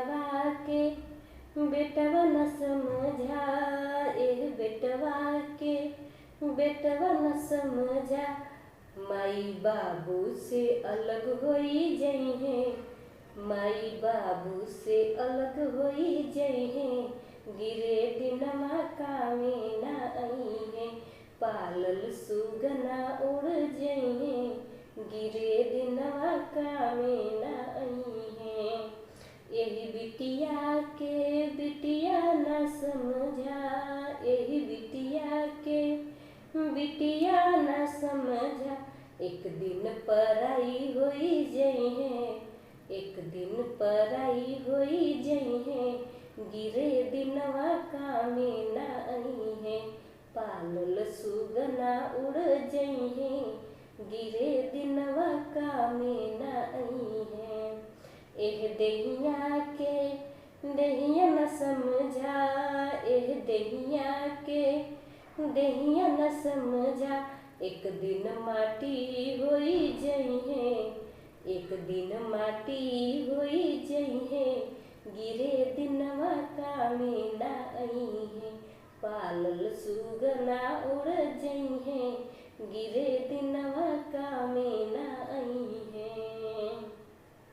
बेटवा के बेटवा न समझा, एह बेटवा के बेटवा न समझा, माई बाबू से अलग होई जइहे, माई बाबू से अलग होई जइहे, गिरे दिनमा कामे ना अइहे, पालल सुगना उड़ जइहे, गिरे दिनमा कामे ना अइहे। यही बिटिया के बिटिया न समझा, यही बिटिया के बिटिया न समझा, एक दिन पराई होई जइहे, एक दिन पराई होई जइहे, गिरे दिनवा कामे ना अइहे, पालल सुगना उड़ जइहे, गिरे दिनवा कामे ना अइहे। एह देहिया के देहिया न समझा, एह देहिया के देहिया न समझा, एक दिन माटी होई जइहे, एक दिन माटी होई जइहे, गिरे दिनवा कामे ना अइहे, पालल सुगना उड़ जइहे, गिरे दिनवा कामे ना अइहे।